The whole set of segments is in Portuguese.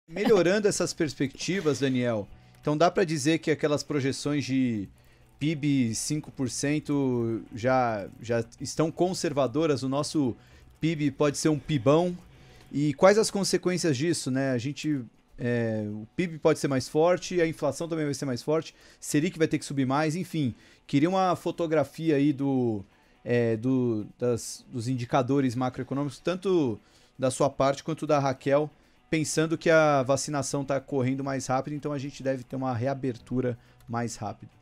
Melhorando essas perspectivas, Daniel, então dá para dizer que aquelas projeções de PIB 5% já estão conservadoras, o nosso PIB pode ser um PIBão. E quais as consequências disso, né? O PIB pode ser mais forte, a inflação também vai ser mais forte, Selic vai ter que subir mais, enfim. Queria uma fotografia aí dos indicadores macroeconômicos, tanto da sua parte quanto da Raquel, pensando que a vacinação está correndo mais rápido, então a gente deve ter uma reabertura mais rápida.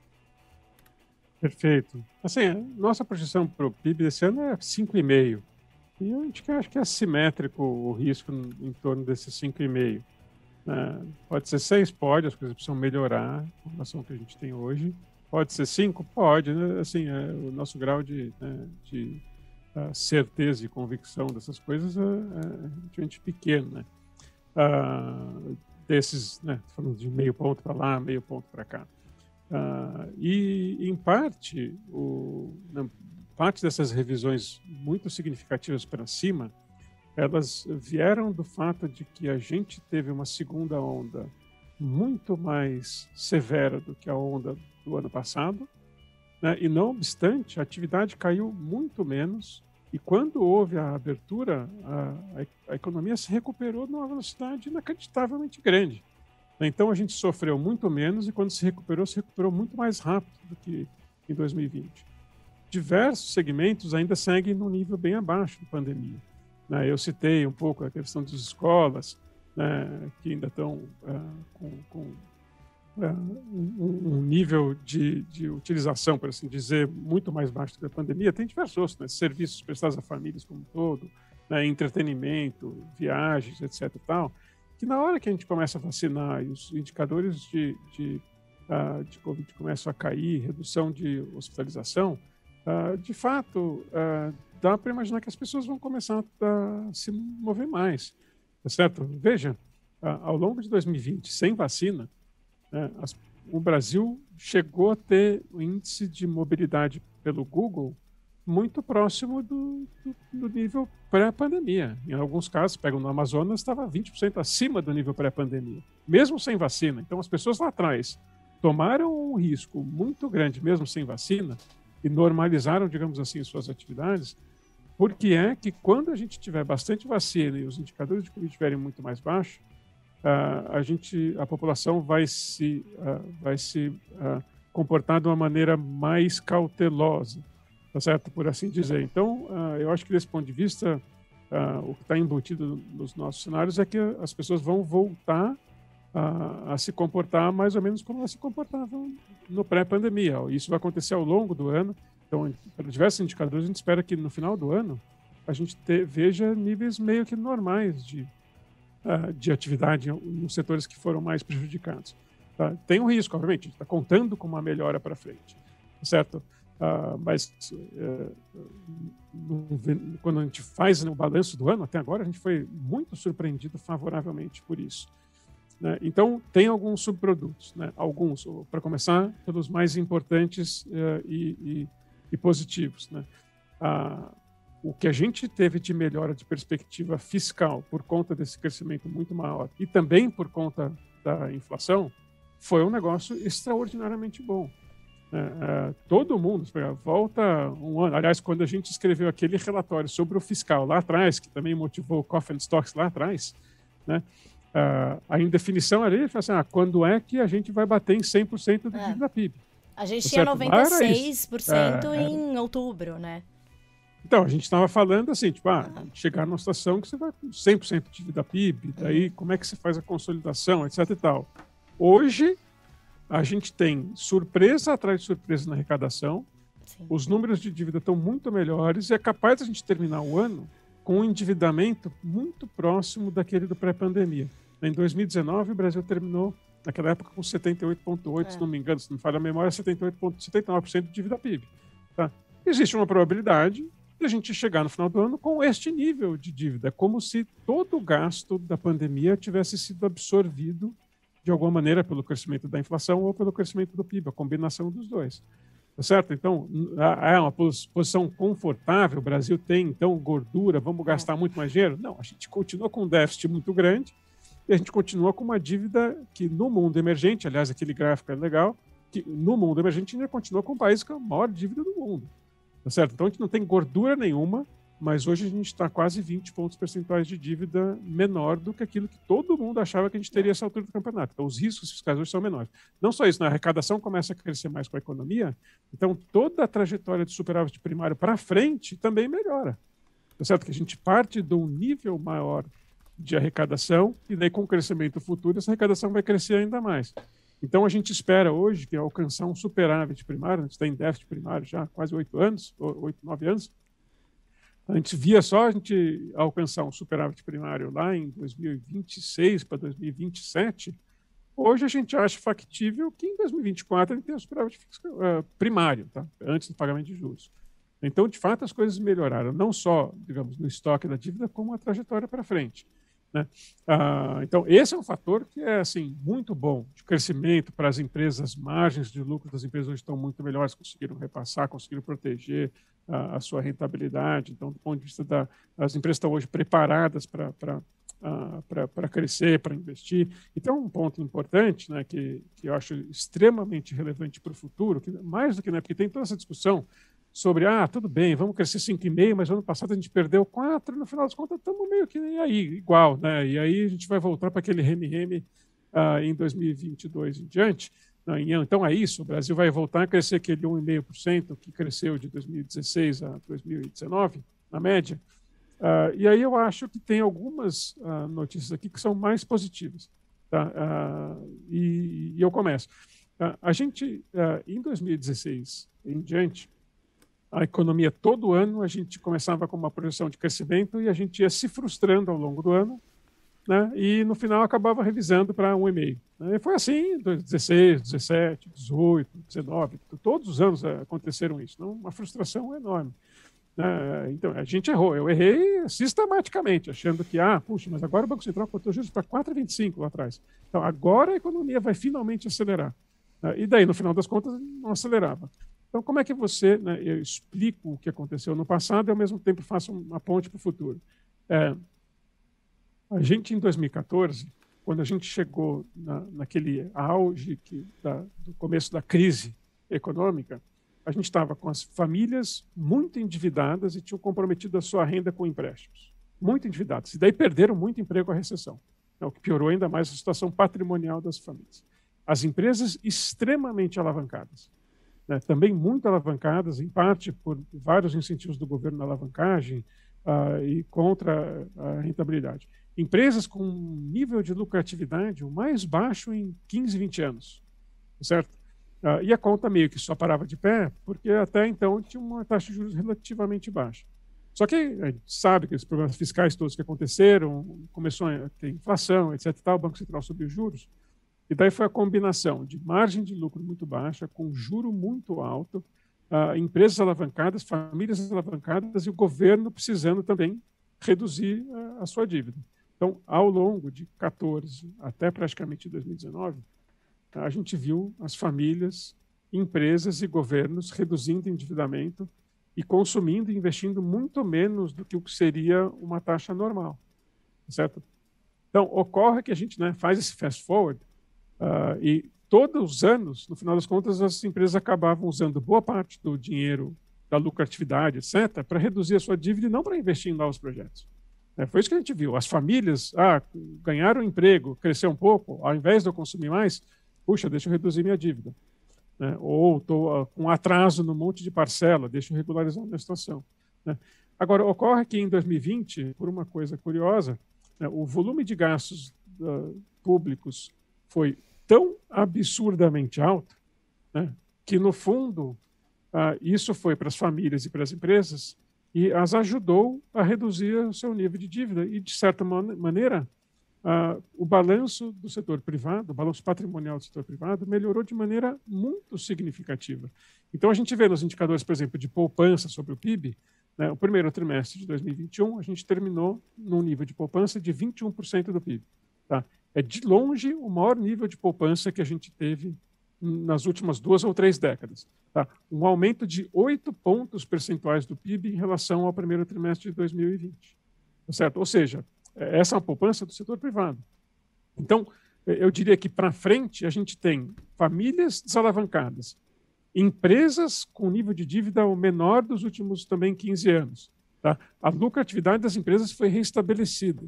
Perfeito. Assim, nossa projeção para o PIB desse ano é 5,5%. E a gente acha que é assimétrico o risco em torno desses 5,5%. Pode ser 6? Pode, as coisas precisam melhorar em relação ao que a gente tem hoje. Pode ser 5? Pode. Né? Assim, o nosso grau de certeza e convicção dessas coisas é relativamente pequeno. Né? Desses, né, falando de meio ponto para lá, meio ponto para cá. E, em parte, parte dessas revisões muito significativas para cima, elas vieram do fato de que a gente teve uma segunda onda muito mais severa do que a onda do ano passado, né? E, não obstante, a atividade caiu muito menos, e quando houve a abertura, a economia se recuperou numa velocidade inacreditavelmente grande. Então, a gente sofreu muito menos, e quando se recuperou muito mais rápido do que em 2020. Diversos segmentos ainda seguem num nível bem abaixo da pandemia. Eu citei um pouco a questão das escolas, né, que ainda estão com um nível de utilização, por assim dizer, muito mais baixo do que a pandemia. Tem diversos outros, né, serviços prestados a famílias como um todo, né, entretenimento, viagens, etc. e tal, que na hora que a gente começa a vacinar e os indicadores de Covid começam a cair, redução de hospitalização, de fato, dá para imaginar que as pessoas vão começar a se mover mais, tá certo? Veja, ao longo de 2020, sem vacina, o Brasil chegou a ter o índice de mobilidade pelo Google muito próximo do nível pré-pandemia. Em alguns casos, pegam no Amazonas, estava 20% acima do nível pré-pandemia, mesmo sem vacina. Então, as pessoas lá atrás tomaram um risco muito grande, mesmo sem vacina, e normalizaram, digamos assim, suas atividades, porque é que quando a gente tiver bastante vacina e os indicadores de Covid estiverem muito mais baixos, a população vai se comportar de uma maneira mais cautelosa, tá certo? Por assim dizer. Então, eu acho que desse ponto de vista, o que está embutido nos nossos cenários é que as pessoas vão voltar a se comportar mais ou menos como elas se comportavam no pré-pandemia. Isso vai acontecer ao longo do ano. Então, para diversos indicadores, a gente espera que no final do ano a gente veja níveis meio que normais de atividade nos setores que foram mais prejudicados. Tá? Tem um risco, obviamente, a gente está contando com uma melhora para frente, certo? Mas quando a gente faz o balanço do ano, até agora, a gente foi muito surpreendido favoravelmente por isso. Né? Então, tem alguns subprodutos, né? Alguns, para começar, pelos mais importantes e positivos. Né? O que a gente teve de melhora de perspectiva fiscal por conta desse crescimento muito maior e também por conta da inflação foi um negócio extraordinariamente bom. Todo mundo, volta um ano. Aliás, quando a gente escreveu aquele relatório sobre o fiscal lá atrás, que também motivou o Coffin Stocks lá atrás, né? A indefinição ali foi assim, quando é que a gente vai bater em 100% do dívida PIB? A gente tinha 96% em outubro, né? Então, a gente estava falando assim, tipo, chegar numa situação que você vai com 100% de dívida PIB, daí como é que você faz a consolidação, etc e tal. Hoje, a gente tem surpresa atrás de surpresa na arrecadação, os números de dívida estão muito melhores e é capaz de a gente terminar o ano com um endividamento muito próximo daquele do pré-pandemia. Em 2019, o Brasil terminou, naquela época, com 78,8%, se não me engano, se não me falha a memória, 78,79% de dívida PIB. Tá? Existe uma probabilidade de a gente chegar no final do ano com este nível de dívida, como se todo o gasto da pandemia tivesse sido absorvido de alguma maneira pelo crescimento da inflação ou pelo crescimento do PIB, a combinação dos dois. Tá certo? Então, é uma posição confortável, o Brasil tem, então, gordura, vamos gastar muito mais dinheiro? Não, a gente continua com um déficit muito grande e a gente continua com uma dívida que no mundo emergente, aliás, aquele gráfico é legal, que no mundo emergente ainda continua com o país com a maior dívida do mundo. Tá certo? Então a gente não tem gordura nenhuma, mas hoje a gente está quase 20 pontos percentuais de dívida menor do que aquilo que todo mundo achava que a gente teria essa altura do campeonato. Então os riscos fiscais hoje são menores. Não só isso, né? A arrecadação começa a crescer mais com a economia, então toda a trajetória de superávit primário para frente também melhora. Tá certo? Que a gente parte de um nível maior de arrecadação e daí com o crescimento futuro essa arrecadação vai crescer ainda mais. Então a gente espera hoje que alcançar um superávit primário, a gente está em déficit primário já há quase 8 anos, 8, 9 anos, a gente via só a gente alcançar um superávit primário lá em 2026 para 2027, hoje a gente acha factível que em 2024 a gente tenha um superávit primário, tá? Antes do pagamento de juros. Então, de fato, as coisas melhoraram, não só, digamos, no estoque da dívida, como a trajetória para frente. Né? Então, esse é um fator que é assim, muito bom de crescimento para as empresas, as margens de lucro das empresas hoje estão muito melhores, conseguiram repassar, conseguiram proteger a sua rentabilidade. Então, do ponto de vista as empresas estão hoje preparadas para crescer, para investir. Então, um ponto importante, né, que eu acho extremamente relevante para o futuro, que mais do que, né, porque tem toda essa discussão sobre, tudo bem, vamos crescer 5,5%, mas ano passado a gente perdeu 4%, no final das contas estamos meio que aí, igual, né? E aí a gente vai voltar para aquele reme-reme em 2022 em diante. Então é isso, o Brasil vai voltar a crescer aquele 1,5% que cresceu de 2016 a 2019, na média. E aí eu acho que tem algumas notícias aqui que são mais positivas. Tá? E eu começo. A gente, em 2016 em diante, a economia todo ano, a gente começava com uma projeção de crescimento e a gente ia se frustrando ao longo do ano, né? E no final acabava revisando para 1,5%. Né? E foi assim em 2016, 17, 18, 19, todos os anos aconteceram isso, não? Uma frustração enorme. Então, a gente errou, eu errei sistematicamente, achando que, puxa, mas agora o Banco Central cortou juros para 4,25 lá atrás. Então, agora a economia vai finalmente acelerar. E daí, no final das contas, não acelerava. Então, como é que você, né, eu explico o que aconteceu no passado e, ao mesmo tempo, faço uma ponte para o futuro? A gente, em 2014, quando a gente chegou naquele auge do começo da crise econômica, a gente estava com as famílias muito endividadas e tinham comprometido a sua renda com empréstimos. Muito endividadas. E daí perderam muito emprego com a recessão, o que piorou ainda mais a situação patrimonial das famílias. As empresas extremamente alavancadas. Né, também muito alavancadas, em parte por vários incentivos do governo na alavancagem e contra a rentabilidade. Empresas com um nível de lucratividade o mais baixo em 15, 20 anos. Certo? E a conta meio que só parava de pé, porque até então tinha uma taxa de juros relativamente baixa. Só que a gente sabe que os problemas fiscais todos que aconteceram, começou a ter inflação, etc. O Banco Central subiu os juros. E daí foi a combinação de margem de lucro muito baixa, com juro muito alto, empresas alavancadas, famílias alavancadas e o governo precisando também reduzir a sua dívida. Então, ao longo de 14 até praticamente 2019, a gente viu as famílias, empresas e governos reduzindo o endividamento e consumindo e investindo muito menos do que o que seria uma taxa normal. Certo? Então, ocorre que a gente, né, faz esse fast forward e todos os anos, no final das contas, as empresas acabavam usando boa parte do dinheiro da lucratividade, etc., para reduzir a sua dívida e não para investir em novos projetos. Foi isso que a gente viu. As famílias ganharam emprego, cresceu um pouco, ao invés de eu consumir mais, puxa, deixa eu reduzir minha dívida. Ou estou com atraso no monte de parcela, deixa eu regularizar a minha situação. Agora, ocorre que em 2020, por uma coisa curiosa, o volume de gastos públicos foi tão absurdamente alto, que, no fundo, isso foi para as famílias e para as empresas e as ajudou a reduzir o seu nível de dívida. E, de certa maneira, o balanço do setor privado, o balanço patrimonial do setor privado, melhorou de maneira muito significativa. Então, a gente vê nos indicadores, por exemplo, de poupança sobre o PIB, o primeiro trimestre de 2021, a gente terminou num nível de poupança de 21% do PIB. Tá? É, de longe, o maior nível de poupança que a gente teve nas últimas 2 ou 3 décadas. Tá? Um aumento de 8 pontos percentuais do PIB em relação ao primeiro trimestre de 2020. Tá certo? Ou seja, essa é uma poupança do setor privado. Então, eu diria que para frente a gente tem famílias desalavancadas, empresas com nível de dívida o menor dos últimos também 15 anos. Tá? A lucratividade das empresas foi restabelecida.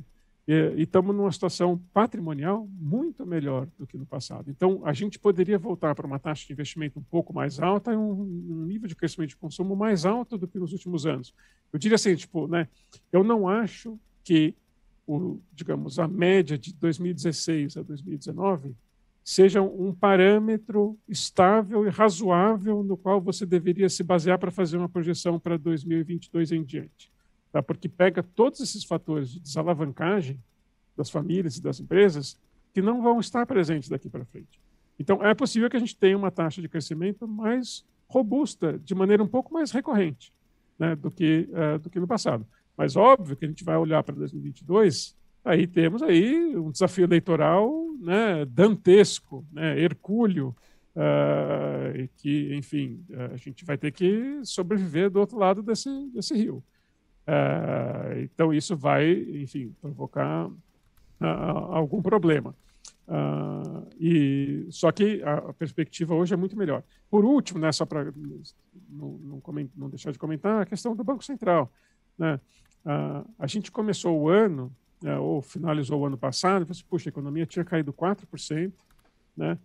E estamos numa situação patrimonial muito melhor do que no passado. Então, a gente poderia voltar para uma taxa de investimento um pouco mais alta e um nível de crescimento de consumo mais alto do que nos últimos anos. Eu diria assim, eu não acho que, digamos, a média de 2016 a 2019 seja um parâmetro estável e razoável no qual você deveria se basear para fazer uma projeção para 2022 em diante. Tá? Porque pega todos esses fatores de desalavancagem das famílias e das empresas que não vão estar presentes daqui para frente. Então, é possível que a gente tenha uma taxa de crescimento mais robusta, de maneira um pouco mais recorrente, né, do que no passado. Mas, óbvio, que a gente vai olhar para 2022, aí temos aí um desafio eleitoral, né, dantesco, né, hercúleo, que, enfim, a gente vai ter que sobreviver do outro lado desse rio. Então, isso vai, enfim, provocar algum problema. Só que a perspectiva hoje é muito melhor. Por último, né, só para não deixar de comentar, a questão do Banco Central. Né? A gente começou o ano, ou finalizou o ano passado, e falou assim, puxa, a economia tinha caído 4%, né?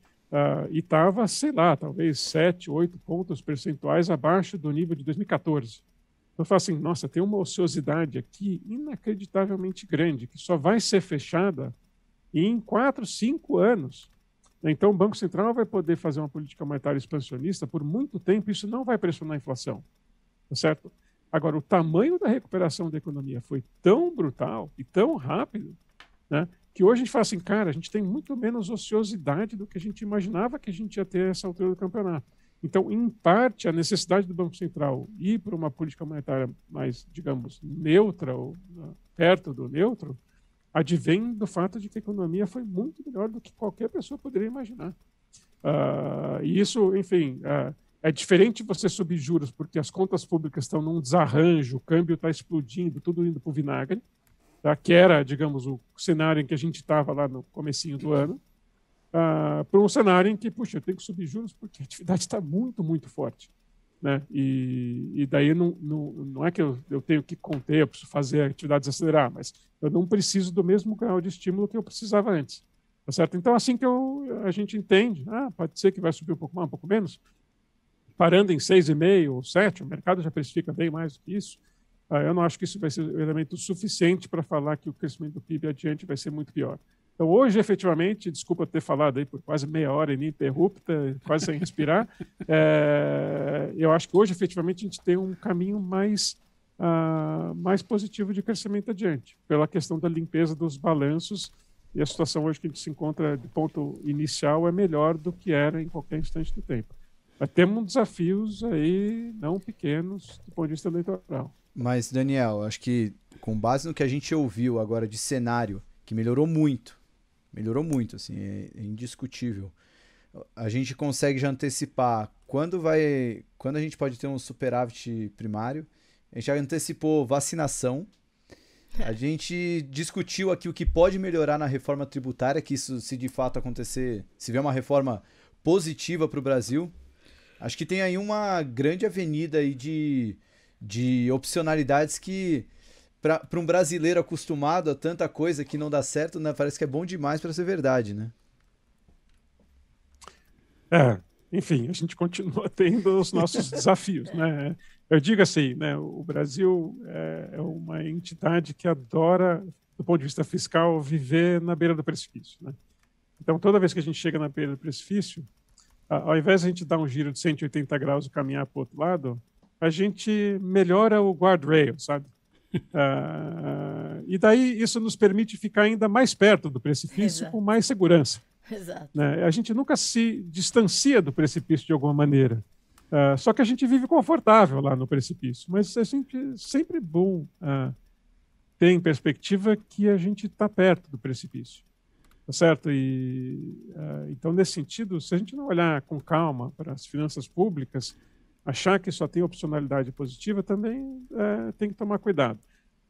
E estava, sei lá, talvez 7, 8 pontos percentuais abaixo do nível de 2014. Eu falo assim, nossa, tem uma ociosidade aqui inacreditavelmente grande, que só vai ser fechada em 4, 5 anos. Então, o Banco Central vai poder fazer uma política monetária expansionista por muito tempo, isso não vai pressionar a inflação. Tá certo? Agora, o tamanho da recuperação da economia foi tão brutal e tão rápido, né, que hoje a gente fala assim, cara, a gente tem muito menos ociosidade do que a gente imaginava que a gente ia ter essa altura do campeonato. Então, em parte, a necessidade do Banco Central ir para uma política monetária mais, digamos, neutra ou perto do neutro, advém do fato de que a economia foi muito melhor do que qualquer pessoa poderia imaginar. E isso, enfim, é diferente você subir juros porque as contas públicas estão num desarranjo, o câmbio está explodindo, tudo indo para o vinagre, tá? Que era, digamos, o cenário em que a gente estava lá no comecinho do ano, para um cenário em que, puxa, eu tenho que subir juros porque a atividade está muito, muito forte. Né? E daí não é que eu tenho que conter, eu preciso fazer a atividade desacelerar, mas eu não preciso do mesmo grau de estímulo que eu precisava antes. Tá certo? Então, assim que a gente entende, pode ser que vai subir um pouco mais, um pouco menos, parando em 6,5 ou 7, o mercado já precifica bem mais do que isso, eu não acho que isso vai ser um elemento suficiente para falar que o crescimento do PIB adiante vai ser muito pior. Então, hoje, efetivamente, desculpa ter falado aí por quase meia hora ininterrupta, quase sem respirar, eu acho que hoje, efetivamente, a gente tem um caminho mais positivo de crescimento adiante, pela questão da limpeza dos balanços, e a situação hoje que a gente se encontra de ponto inicial é melhor do que era em qualquer instante do tempo. Mas temos desafios aí não pequenos do ponto de vista eleitoral. Mas, Daniel, acho que com base no que a gente ouviu agora de cenário, que melhorou muito, assim, é indiscutível. A gente consegue já antecipar quando a gente pode ter um superávit primário. A gente já antecipou vacinação. A gente discutiu aqui o que pode melhorar na reforma tributária, que isso, se de fato acontecer, se vier uma reforma positiva para o Brasil. Acho que tem aí uma grande avenida aí de opcionalidades que, para um brasileiro acostumado a tanta coisa que não dá certo, né, parece que é bom demais para ser verdade, né? Enfim, a gente continua tendo os nossos desafios, né? Eu digo assim, né, o Brasil é uma entidade que adora, do ponto de vista fiscal, viver na beira do precipício, né? Então, toda vez que a gente chega na beira do precipício, ao invés de a gente dar um giro de 180 graus e caminhar para o outro lado, a gente melhora o guardrail, sabe? E daí isso nos permite ficar ainda mais perto do precipício. Exato. Com mais segurança. Exato. Né? A gente nunca se distancia do precipício de alguma maneira. Só que a gente vive confortável lá no precipício. Mas é sempre bom ter em perspectiva que a gente está perto do precipício. Tá certo? Então, nesse sentido, se a gente não olhar com calma para as finanças públicas, achar que só tem opcionalidade positiva, também tem que tomar cuidado.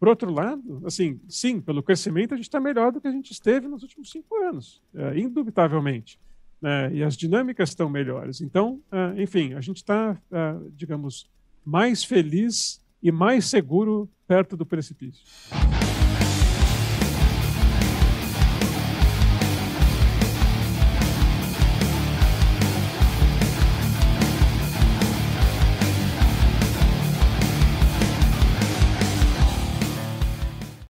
Por outro lado, assim, sim, pelo crescimento a gente está melhor do que a gente esteve nos últimos 5 anos, indubitavelmente. Né? E as dinâmicas estão melhores. Então, enfim, a gente está, digamos, mais feliz e mais seguro perto do precipício.